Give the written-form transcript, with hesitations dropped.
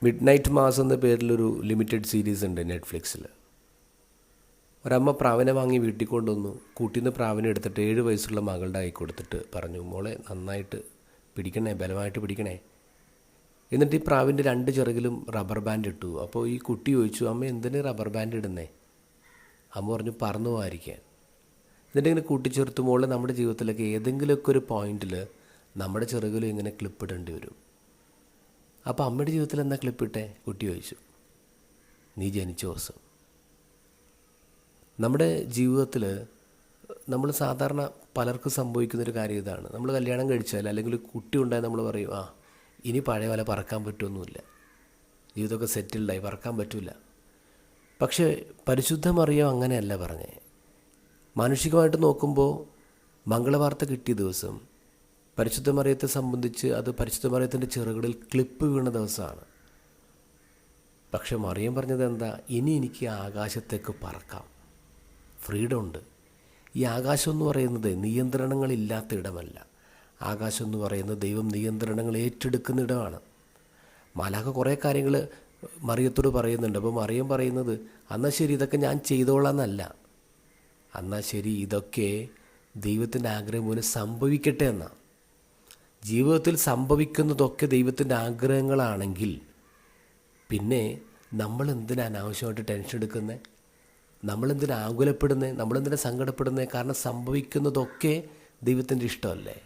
Mid night mass എന്ന പേരിലൊരു limited series ഉണ്ട് നെറ്റ്ഫ്ലിക്സിൽ. ഒരമ്മ പ്രാവിനെ വാങ്ങി വീട്ടിൽ കൊണ്ടുവന്നു. കൂട്ടിന്ന് പ്രാവിനെ എടുത്തിട്ട് 7 വയസ്സുള്ള മകളുടെ കൈ കൊടുത്തിട്ട് പറഞ്ഞു, മോളെ നന്നായിട്ട് പിടിക്കണേ, ബലമായിട്ട് പിടിക്കണേ. എന്നിട്ട് ഈ പ്രാവിൻ്റെ 2 ചിറകിലും റബ്ബർ ബാൻഡ് ഇട്ടു. അപ്പോൾ ഈ കുട്ടി ചോദിച്ചു, അമ്മ എന്തിന് റബ്ബർ ബാൻഡ് ഇടുന്നേ? അമ്മ പറഞ്ഞു, പറന്നു പോകാതിരിക്കാൻ. എന്നിട്ട് ഇങ്ങനെ കൂട്ടിച്ചേർത്ത്, മോളെ നമ്മുടെ ജീവിതത്തിലൊക്കെ ഏതെങ്കിലുമൊക്കെ ഒരു പോയിന്റിൽ നമ്മുടെ ചിറകിലും ഇങ്ങനെ ക്ലിപ്പ് ഇടേണ്ടി വരും. അപ്പോൾ അമ്മയുടെ ജീവിതത്തിൽ എന്താ ക്ലിപ്പിട്ടെ? കുട്ടി ചോദിച്ചു. നീ ജനിച്ച ദിവസം. നമ്മുടെ ജീവിതത്തിൽ നമ്മൾ സാധാരണ പലർക്കും സംഭവിക്കുന്നൊരു കാര്യം ഇതാണ്. നമ്മൾ കല്യാണം കഴിച്ചാൽ അല്ലെങ്കിൽ കുട്ടി ഉണ്ടായാൽ നമ്മൾ പറയും, ഇനി പഴയ പോലെ പറക്കാൻ പറ്റുമൊന്നുമില്ല, ജീവിതമൊക്കെ സെറ്റിൽഡായി, പറക്കാൻ പറ്റില്ല. പക്ഷേ പരിശുദ്ധ മറിയം അങ്ങനെയല്ല പറഞ്ഞേ. മാനുഷികമായിട്ട് നോക്കുമ്പോൾ മംഗളവാർത്ത കിട്ടിയ ദിവസം പരിശുദ്ധ മറിയത്തെ സംബന്ധിച്ച് അത് പരിശുദ്ധ മറിയത്തിൻ്റെ ചിറകുകളിൽ ക്ലിപ്പ് വീണ ദിവസമാണ്. പക്ഷെ മറിയം പറഞ്ഞത് എന്താ? ഇനി എനിക്ക് ആകാശത്തേക്ക് പറക്കാം, ഫ്രീഡം ഉണ്ട്. ഈ ആകാശം എന്ന് പറയുന്നത് നിയന്ത്രണങ്ങളില്ലാത്ത ഇടമല്ല. ആകാശം എന്ന് പറയുന്നത് ദൈവം നിയന്ത്രണങ്ങൾ ഏറ്റെടുക്കുന്ന ഇടമാണ്. മാലാഖ കുറേ കാര്യങ്ങൾ മറിയത്തോട് പറയുന്നുണ്ട്. അപ്പോൾ മറിയം പറയുന്നത്, എന്നാൽ ശരി, ഇതൊക്കെ ഞാൻ ചെയ്തോളാം എന്നല്ല. എന്നാൽ ശരി, ഇതൊക്കെ ദൈവത്തിൻ്റെ ആഗ്രഹം മൂലം സംഭവിക്കട്ടെ എന്നാണ്. ജീവിതത്തിൽ സംഭവിക്കുന്നതൊക്കെ ദൈവത്തിൻ്റെ ആഗ്രഹങ്ങളാണെങ്കിൽ പിന്നെ നമ്മളെന്തിനാ അനാവശ്യമായിട്ട് ടെൻഷൻ എടുക്കുന്നത്? നമ്മളെന്തിനാ ആകുലപ്പെടുന്നത്? നമ്മളെന്തിനാ സങ്കടപ്പെടുന്നത്? കാരണം സംഭവിക്കുന്നതൊക്കെ ദൈവത്തിൻ്റെ ഇഷ്ടമല്ലേ.